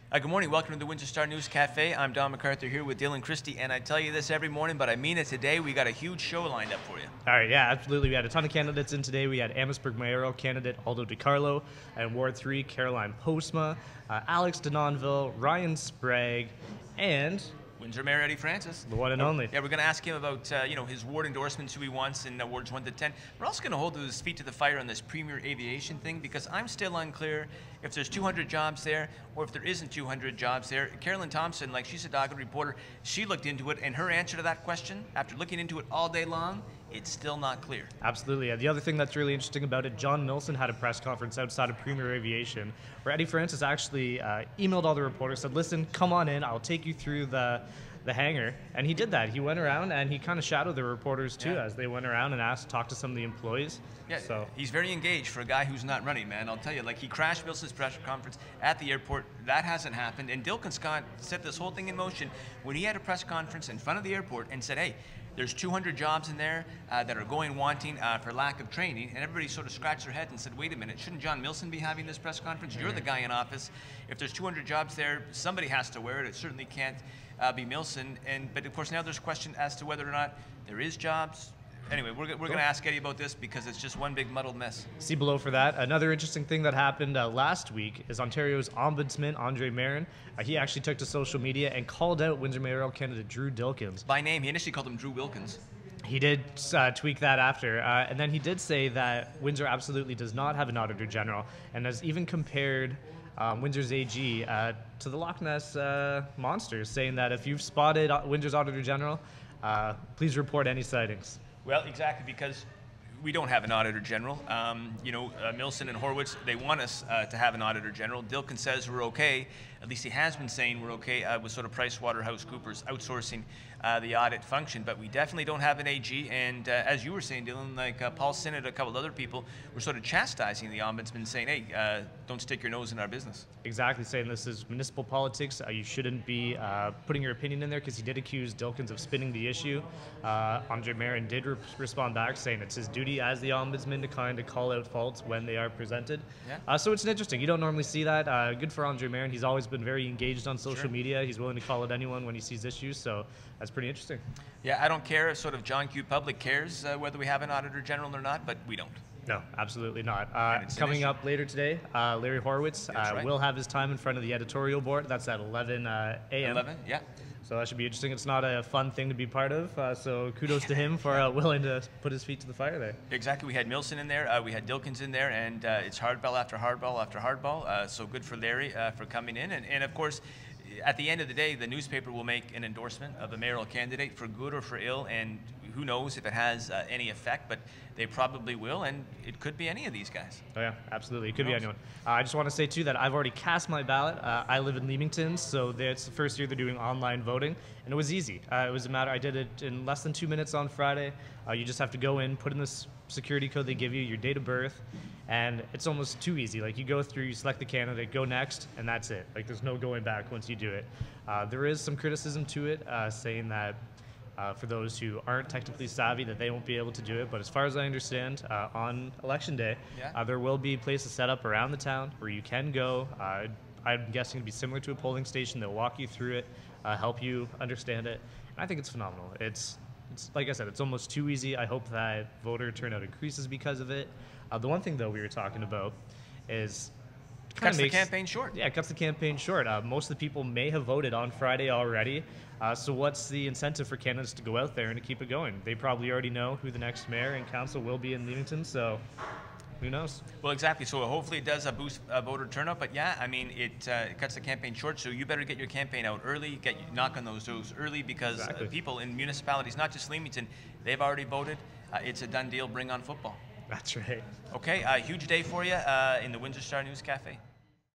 Good morning. Welcome to the Windsor Star News Cafe. I'm Don McArthur here with Dylan Kristy, and I tell you this every morning, but I mean it today. We got a huge show lined up for you. All right, yeah, absolutely. We had a ton of candidates in today. We had Amherstburg mayoral candidate Aldo DiCarlo, and Ward 3 Caroline Postma, Alex Denonville, Ryan Sprague, and Windsor Mayor Eddie Francis. the one and only. Yeah, we're going to ask him about his ward endorsements, who he wants in wards 1 to 10. We're also going to hold his feet to the fire on this premier aviation thing, because I'm still unclear if there's 200 jobs there or if there isn't 200 jobs there. Carolyn Thompson, she's a dogged reporter, she looked into it, and her answer to that question, after looking into it all day long, it's still not clear. Absolutely. Yeah. The other thing that's really interesting about it, John Milson had a press conference outside of Premier Aviation where Eddie Francis actually emailed all the reporters, said, listen, come on in, I'll take you through the hangar. And he did that. He went around and he kind of shadowed the reporters too as they went around and talked to some of the employees. Yeah, so he's very engaged for a guy who's not running, man. I'll tell you, he crashed Milson's press conference at the airport. That hasn't happened. And Dilkin Scott set this whole thing in motion when he had a press conference in front of the airport and said, hey, there's 200 jobs in there that are going wanting for lack of training, and everybody sort of scratched their head and said, wait a minute, shouldn't John Milson be having this press conference? You're the guy in office. If there's 200 jobs there, somebody has to wear it. It certainly can't be Milson. But of course now there's a question as to whether or not there is jobs. Anyway, we're going to ask Eddie about this because it's just one big muddled mess. See below for that. Another interesting thing that happened last week is Ontario's Ombudsman, Andre Marin. He actually took to social media and called out Windsor mayoral candidate Drew Dilkins. By name. He initially called him Drew Wilkins. He did tweak that after. And then he did say that Windsor absolutely does not have an Auditor General and has even compared Windsor's AG to the Loch Ness monsters, saying that if you've spotted Windsor's Auditor General, please report any sightings. Well, exactly, because we don't have an Auditor General. Milson and Horwitz, they want us to have an Auditor General. Dilkin says we're okay. At least he has been saying we're okay with sort of PricewaterhouseCoopers outsourcing the audit function. But we definitely don't have an AG. And as you were saying, Dylan, Paul Sinnott, a couple of other people were sort of chastising the Ombudsman, saying, hey, don't stick your nose in our business. Exactly, saying this is municipal politics. You shouldn't be putting your opinion in there, because he did accuse Dilkins of spinning the issue. Andre Marin did respond back, saying it's his duty as the Ombudsman to kind of call out faults when they are presented. Yeah. So it's interesting. You don't normally see that. Good for Andre Marin. He's always been very engaged on social media. He's willing to call out anyone when he sees issues, so that's pretty interesting. Yeah, I don't care if sort of John Q. Public cares whether we have an Auditor General or not, but we don't. No, absolutely not. Coming up later today, Larry Horwitz will have his time in front of the editorial board. That's at 11 a.m. 11, yeah. So that should be interesting. It's not a fun thing to be part of, so kudos to him for willing to put his feet to the fire there. Exactly. We had Milson in there, we had Dilkins in there, and it's hardball after hardball after hardball. So good for Larry for coming in. And of course, at the end of the day, the newspaper will make an endorsement of a mayoral candidate for good or for ill, and who knows if it has any effect, but they probably will, and it could be any of these guys. Oh yeah, absolutely. It could be anyone. I just want to say too that I've already cast my ballot. I live in Leamington, so it's the first year they're doing online voting, and it was easy. It was a matter, I did it in less than 2 minutes on Friday. You just have to go in, put in this security code they give you, your date of birth, and it's almost too easy. You go through, you select the candidate, go next, and that's it. There's no going back once you do it. There is some criticism to it, saying that for those who aren't technically savvy, that they won't be able to do it. But as far as I understand, on election day, there will be places set up around the town where you can go. I'm guessing it'll be similar to a polling station. They'll walk you through it, help you understand it. And I think it's phenomenal. It's like I said, it's almost too easy. I hope that voter turnout increases because of it. The one thing, though, we were talking about is cuts the campaign short. Yeah, it cuts the campaign short. Most of the people may have voted on Friday already. So what's the incentive for candidates to go out there and to keep it going? They probably already know who the next mayor and council will be in Leamington, so who knows? Well, exactly. So hopefully it does boost voter turnout. But yeah, I mean, it cuts the campaign short. So you better get your campaign out early, knock on those doors early, because people in municipalities, not just Leamington, they've already voted. It's a done deal. Bring on football. That's right. Okay, huge day for you in the Windsor Star News Cafe.